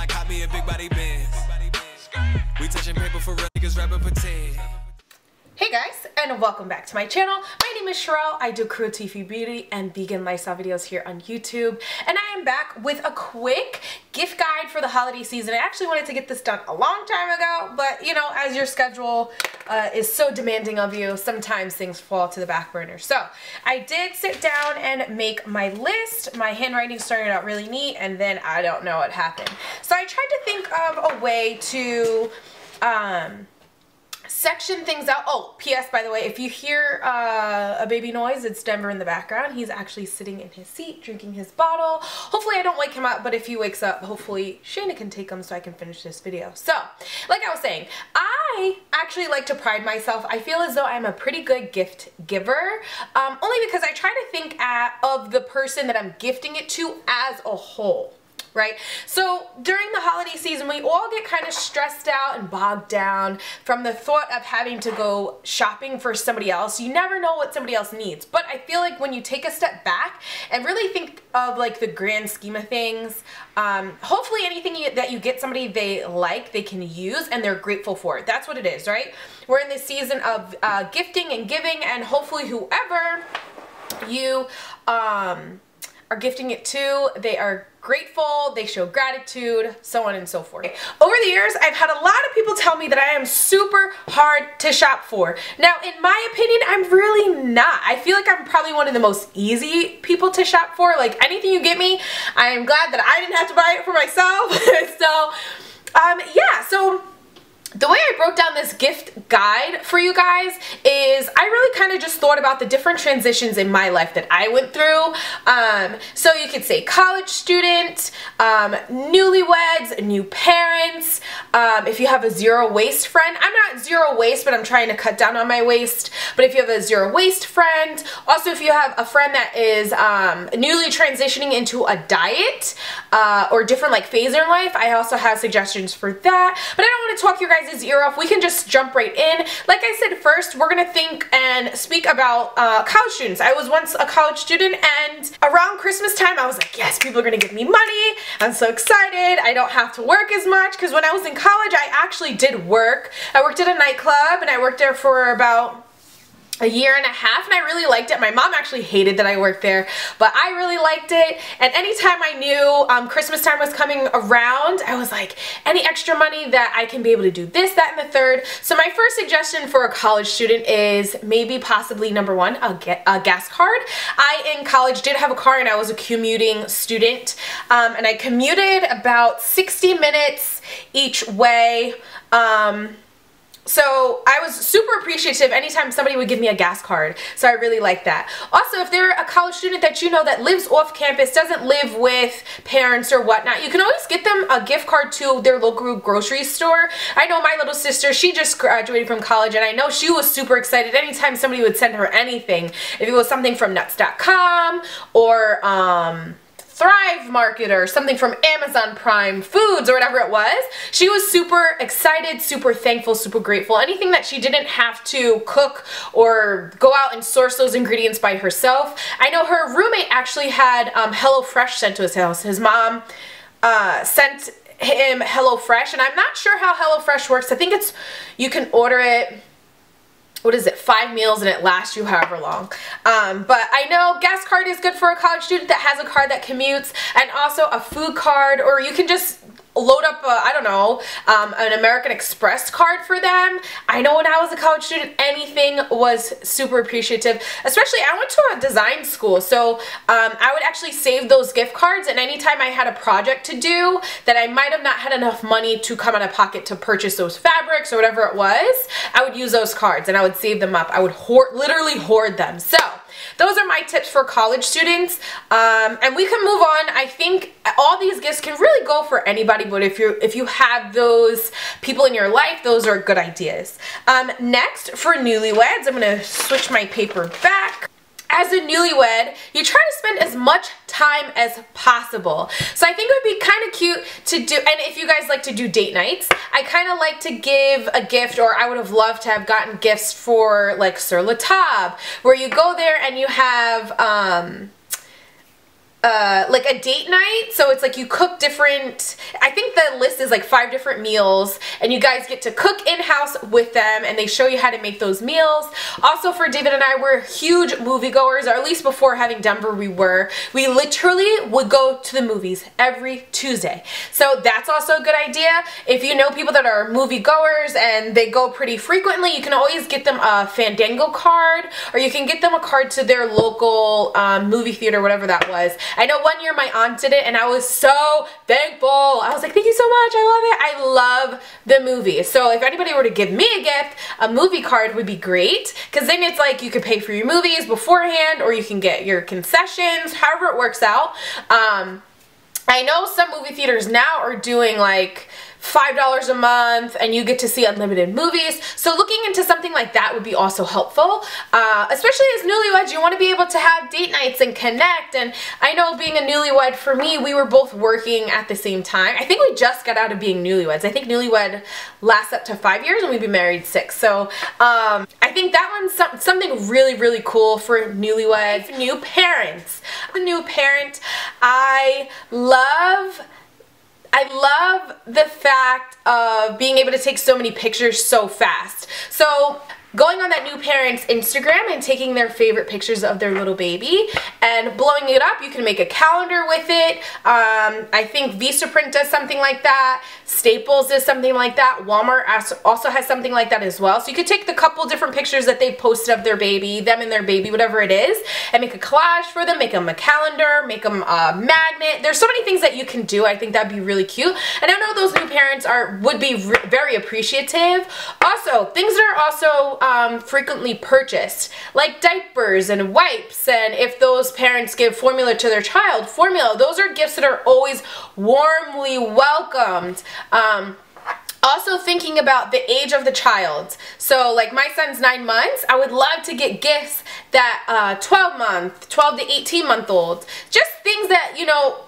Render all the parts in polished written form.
I caught me a big body Benz. We touching paper for real niggas rapping pretend. Hey guys, and welcome back to my channel. My name is Sherelle. I do cruelty-free beauty and vegan lifestyle videos here on YouTube, and I am back with a quick gift guide for the holiday season. I actually wanted to get this done a long time ago, but you know, as your schedule is so demanding of you, sometimes things fall to the back burner. So I did sit down and make my list. My handwriting started out really neat, and then I don't know what happened. So I tried to think of a way to section things out. Oh, P.S. by the way, if you hear a baby noise, it's Denver in the background. He's actually sitting in his seat, drinking his bottle. Hopefully I don't wake him up, but if he wakes up, hopefully Shayna can take him so I can finish this video. So, like I was saying, I actually like to pride myself. I feel as though I'm a pretty good gift giver, only because I try to think of the person that I'm gifting it to as a whole. Right? So during the holiday season, we all get kind of stressed out and bogged down from the thought of having to go shopping for somebody else. You never know what somebody else needs. But I feel like when you take a step back and really think of like the grand scheme of things, hopefully anything that you get somebody they like, they can use and they're grateful for it. That's what it is, right? We're in this season of gifting and giving, and hopefully whoever you are gifting it to, they are grateful, they show gratitude, so on and so forth. Over the years, I've had a lot of people tell me that I am super hard to shop for. Now, in my opinion, I'm really not. I feel like I'm probably one of the most easy people to shop for. Like, anything you get me, I am glad that I didn't have to buy it for myself. Yeah, so the way I broke down this gift guide for you guys is I really kind of just thought about the different transitions in my life that I went through. So you could say college student, newlyweds, new parents, if you have a zero waste friend. I'm not zero waste, but I'm trying to cut down on my waste. But if you have a zero waste friend, also if you have a friend that is newly transitioning into a diet or different like phase in life, I also have suggestions for that. But I don't want to talk you guys his ear off. We can just jump right in. Like I said, first we're gonna think and speak about college students. I was once a college student, and around Christmas time I was like, yes, people are gonna give me money. I'm so excited. I don't have to work as much, because when I was in college I actually did work. I worked at a nightclub and I worked there for about a year and a half, and I really liked it. My mom actually hated that I worked there, but I really liked it. And anytime I knew Christmas time was coming around, I was like, any extra money that I can be able to do this, that, and the third. So my first suggestion for a college student is maybe possibly number one, a gas card. I in college did have a car, and I was a commuting student, and I commuted about 60 minutes each way. So I was super appreciative anytime somebody would give me a gas card. So I really like that. Also, if they're a college student that you know that lives off campus, doesn't live with parents or whatnot, you can always get them a gift card to their local grocery store. I know my little sister, she just graduated from college, and I know she was super excited anytime somebody would send her anything. If it was something from nuts.com or Thrive Market or something from Amazon Prime Foods or whatever it was, she was super excited, super thankful, super grateful. Anything that she didn't have to cook or go out and source those ingredients by herself. I know her roommate actually had HelloFresh sent to his house. His mom sent him HelloFresh, and I'm not sure how HelloFresh works. I think it's, you can order it, what is it, 5 meals, and it lasts you however long. But I know gas card is good for a college student that has a car that commutes, and also a food card, or you can just load up, I don't know, an American Express card for them. I know when I was a college student, anything was super appreciative. Especially, I went to a design school, so I would actually save those gift cards, and anytime I had a project to do that I might have not had enough money to come out of pocket to purchase those fabrics or whatever it was, I would use those cards and I would save them up. I would literally hoard them. So those are my tips for college students, and we can move on. I think all these gifts can really go for anybody, but if you have those people in your life, those are good ideas. Next, for newlyweds, I'm going to switch my paper back. As a newlywed, you try to spend as much time as possible. So I think it would be kind of cute to do, and if you guys like to do date nights, I kind of like to give a gift, or I would have loved to have gotten gifts for like Sur La Table, where you go there and you have like a date night, so it's like you cook different, I think the list is like 5 different meals, and you guys get to cook in-house with them, and they show you how to make those meals. Also, for David and I, we're huge moviegoers, or at least before having Denver we were. We literally would go to the movies every Tuesday, so that's also a good idea. If you know people that are moviegoers and they go pretty frequently, you can always get them a Fandango card, or you can get them a card to their local movie theater, whatever that was. I know one year my aunt did it, and I was so thankful. I was like, thank you so much, I love it. I love the movie. So if anybody were to give me a gift, a movie card would be great, because then it's like you could pay for your movies beforehand, or you can get your concessions, however it works out. I know some movie theaters now are doing like $5 a month, and you get to see unlimited movies. So looking into something like that would be also helpful, especially as newlyweds. You want to be able to have date nights and connect. And I know, being a newlywed, for me, we were both working at the same time. I think we just got out of being newlyweds. I think newlywed lasts up to 5 years, and we've been married 6. So I think that one's something really, really cool for newlyweds. New parents. A new parent, I love the fact of being able to take so many pictures so fast. So going on that new parent's Instagram and taking their favorite pictures of their little baby and blowing it up. You can make a calendar with it. I think Vistaprint does something like that. Staples does something like that. Walmart also has something like that as well. So you could take the couple different pictures that they posted of their baby, them and their baby, whatever it is, and make a collage for them, make them a calendar, make them a magnet. There's so many things that you can do. I think that'd be really cute. And I know those new parents would be very appreciative. Also, things that are also frequently purchased, like diapers and wipes, and if those parents give formula to their child, formula, those are gifts that are always warmly welcomed. Also thinking about the age of the child. So like my son's 9 months, I would love to get gifts that 12 to 18 month olds, just things that, you know,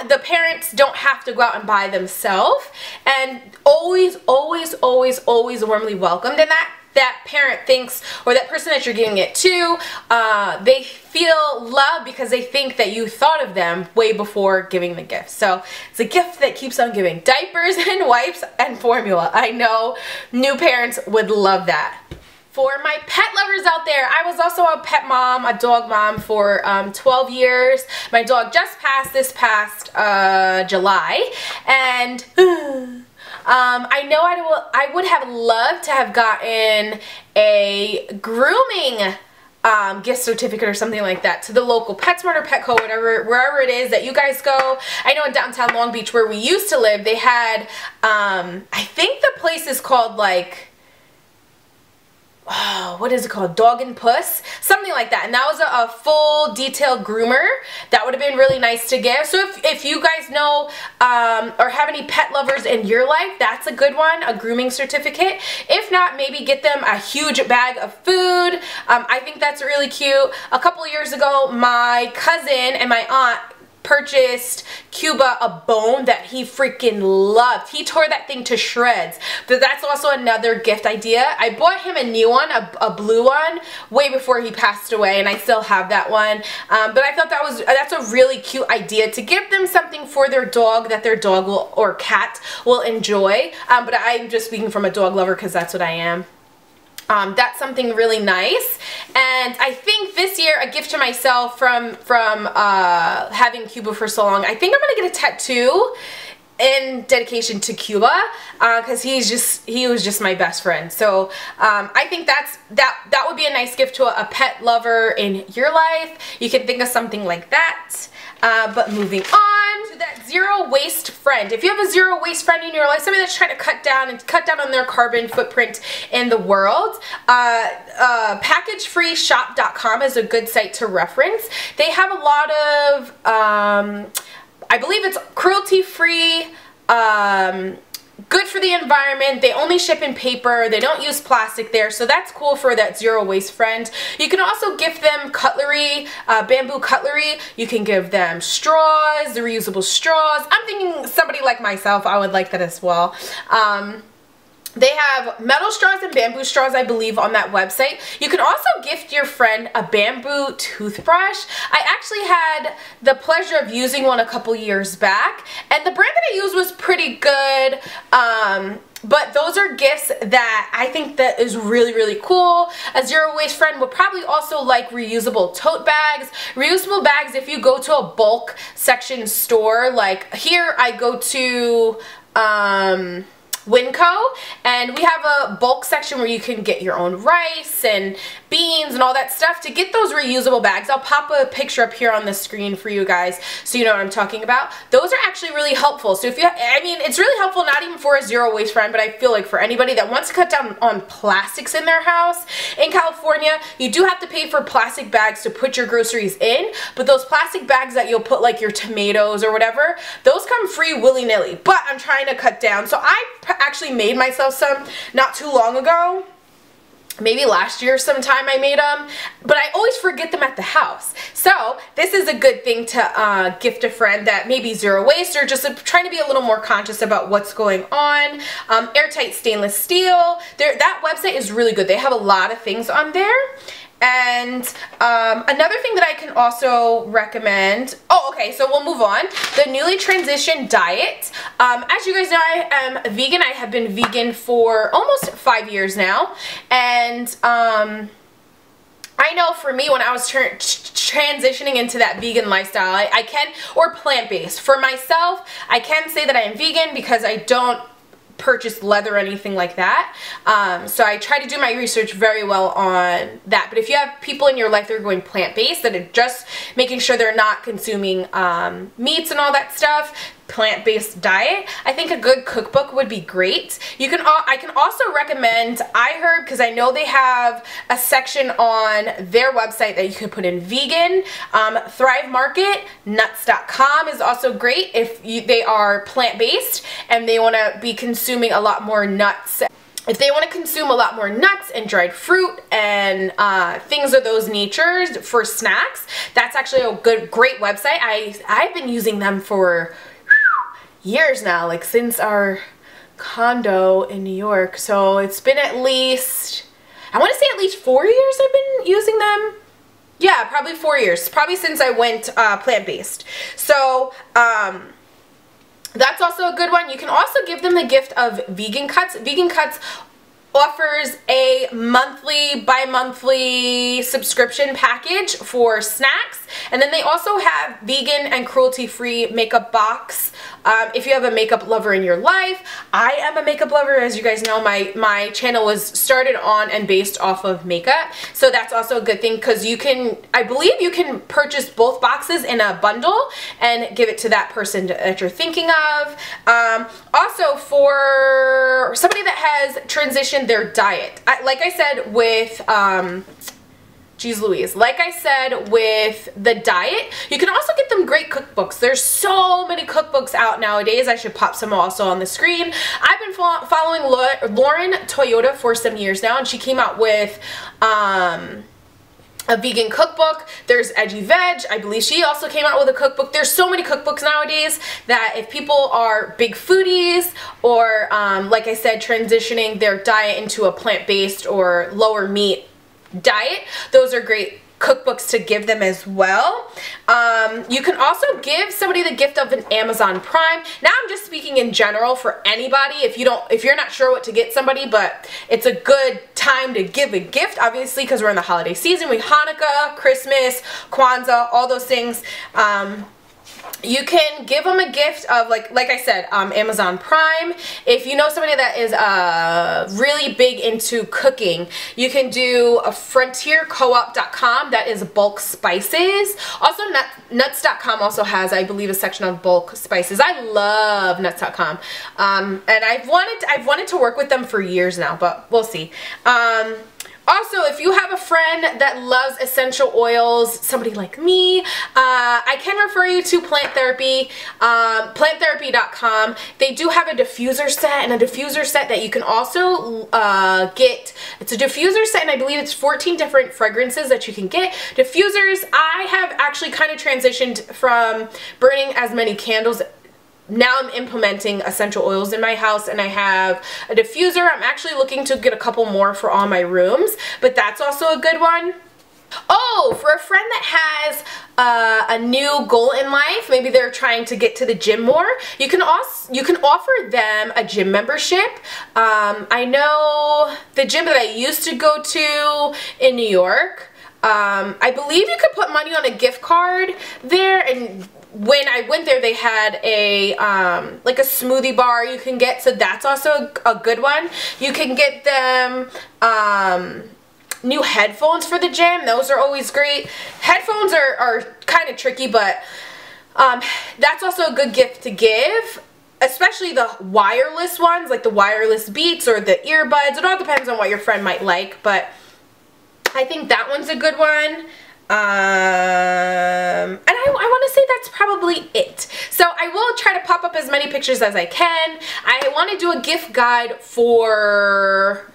the parents don't have to go out and buy themselves, and always warmly welcomed. And that parent thinks, or that person that you're giving it to, they feel love because they think that you thought of them way before giving the gift. So it's a gift that keeps on giving. Diapers and wipes and formula. I know new parents would love that. For my pet lovers out there, I was also a pet mom, a dog mom for 12 years. My dog just passed this past July, and I know I would have loved to have gotten a grooming gift certificate or something like that to the local PetSmart or Petco, wherever it is that you guys go. I know in downtown Long Beach, where we used to live, they had, I think the place is called like, oh, what is it called? Dog and Puss? Something like that. And that was a full detailed groomer. That would have been really nice to give. So if you guys know or have any pet lovers in your life, that's a good one, a grooming certificate. If not, maybe get them a huge bag of food. I think that's really cute. A couple of years ago, my cousin and my aunt purchased Cuba a bone that he freaking loved. He tore that thing to shreds. But that's also another gift idea. I bought him a new one, a blue one, way before he passed away, and I still have that one. But I thought that's a really cute idea, to give them something for their dog that their dog will, or cat will enjoy. But I'm just speaking from a dog lover, because that's what I am. That's something really nice. And I think this year, a gift to myself from having Cuba for so long, I think I'm gonna get a tattoo in dedication to Cuba, because he was just my best friend. So I think that would be a nice gift to a pet lover in your life. You can think of something like that. But moving on to that zero waste friend. If you have a zero waste friend in your life, somebody that's trying to cut down on their carbon footprint in the world, packagefreeshop.com is a good site to reference. They have a lot of, I believe it's cruelty-free, good for the environment. They only ship in paper. They don't use plastic there, so that's cool for that zero waste friend. You can also gift them cutlery, bamboo cutlery. You can give them straws, the reusable straws. I'm thinking somebody like myself, I would like that as well. They have metal straws and bamboo straws, I believe, on that website. You can also gift your friend a bamboo toothbrush. I actually had the pleasure of using one a couple years back, and the brand that I used was pretty good. But those are gifts that I think that is really, really cool. A zero waste friend would probably also like reusable tote bags. Reusable bags, if you go to a bulk section store, like here I go to Winco, and we have a bulk section where you can get your own rice and beans and all that stuff. To get those reusable bags, I'll pop a picture up here on the screen for you guys so you know what I'm talking about. Those are actually really helpful. So if you, I mean, it's really helpful not even for a zero waste friend, but I feel like for anybody that wants to cut down on plastics in their house. In California, you do have to pay for plastic bags to put your groceries in, but those plastic bags that you'll put like your tomatoes or whatever, those come free willy-nilly. But I'm trying to cut down, so I actually made myself some not too long ago. Maybe last year sometime I made them, but I always forget them at the house. So this is a good thing to gift a friend that maybe zero waste or just trying to be a little more conscious about what's going on. Airtight stainless steel. That website is really good. They have a lot of things on there. And another thing that I can also recommend, okay, so we'll move on. The newly transitioned diet. As you guys know, I am vegan. I have been vegan for almost 5 years now. And I know for me, when I was transitioning into that vegan lifestyle, I can, or plant-based. For myself, I can say that I am vegan because I don't purchase leather or anything like that. So I try to do my research very well on that. But if you have people in your life that are going plant-based, that are just making sure they're not consuming meats and all that stuff, plant-based diet, I think a good cookbook would be great. I can also recommend iHerb, because I know they have a section on their website that you could put in vegan. Thrive Market, nuts.com is also great if they are plant-based and they want to be consuming a lot more nuts. If they want to consume a lot more nuts and dried fruit and things of those natures for snacks, that's actually a great website. I've been using them for years now, like since our condo in New York. So it's been at least, I want to say at least 4 years I've been using them. Yeah, probably 4 years. Probably since I went plant-based. So that's also a good one. You can also give them the gift of Vegan Cuts. Vegan Cuts offers a monthly, bi-monthly subscription package for snacks, and then they also have vegan and cruelty-free makeup box. If you have a makeup lover in your life, I am a makeup lover. As you guys know, my channel was started on and based off of makeup, so that's also a good thing, because you can, I believe you can purchase both boxes in a bundle and give it to that person that you're thinking of. Also, for somebody that has transitioned their diet, like I said with geez Louise, like I said with the diet, you can also get them great cookbooks. There's so many cookbooks out nowadays. I should pop some also on the screen. I've been following Lauren Toyota for some years now, and she came out with a vegan cookbook. There's Edgy Veg. I believe she also came out with a cookbook. There's so many cookbooks nowadays that if people are big foodies or, like I said, transitioning their diet into a plant-based or lower meat diet, those are great cookbooks to give them as well. You can also give somebody the gift of an Amazon Prime. Now I'm just speaking in general for anybody. If you're not sure what to get somebody, but it's a good time to give a gift, obviously, because we're in the holiday season. We Hanukkah, Christmas, Kwanzaa, all those things. You can give them a gift of, like I said, Amazon Prime. If you know somebody that is really big into cooking, you can do a frontiercoop.com, that is bulk spices. Also, nuts.com also has, I believe, a section of bulk spices. I love nuts.com. And I've wanted to work with them for years now, but we'll see. Also, if you have a friend that loves essential oils, somebody like me, I can refer you to Plant Therapy, planttherapy.com. They do have a diffuser set, and a diffuser set that you can also get. It's a diffuser set, and I believe it's 14 different fragrances that you can get. Diffusers, I have actually kind of transitioned from burning as many candles now I'm implementing essential oils in my house, and I have a diffuser. I'm actually looking to get a couple more for all my rooms, but that's also a good one. Oh, for a friend that has a new goal in life, maybe they're trying to get to the gym more, you can offer them a gym membership. I know the gym that I used to go to in New York, I believe you could put money on a gift card there, and when I went there they had a like a smoothie bar you can get, so that's also a good one. You can get them new headphones for the gym. Those are always great. Headphones are kind of tricky, but that's also a good gift to give, especially the wireless ones, like the wireless Beats or the earbuds. It all depends on what your friend might like, but I think that one's a good one. And I want to say that's probably it. So I will try to pop up as many pictures as I can. I want to do a gift guide for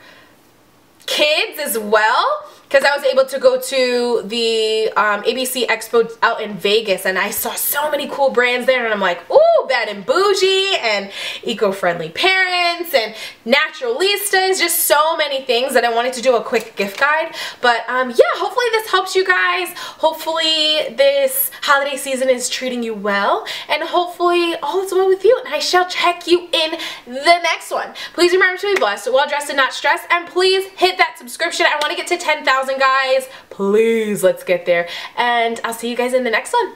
kids as well, because I was able to go to the ABC Expo out in Vegas, and I saw so many cool brands there, and I'm like, ooh, Bad and Bougie, and Eco-Friendly Parents, and Naturalistas, just so many things that I wanted to do a quick gift guide. But yeah, hopefully this helps you guys. Hopefully this holiday season is treating you well, and hopefully all is well with you, and I shall check you in the next one. Please remember to be blessed, well dressed and not stressed, and please hit that subscription. I want to get to 10,000 guys. Please, let's get there. And I'll see you guys in the next one.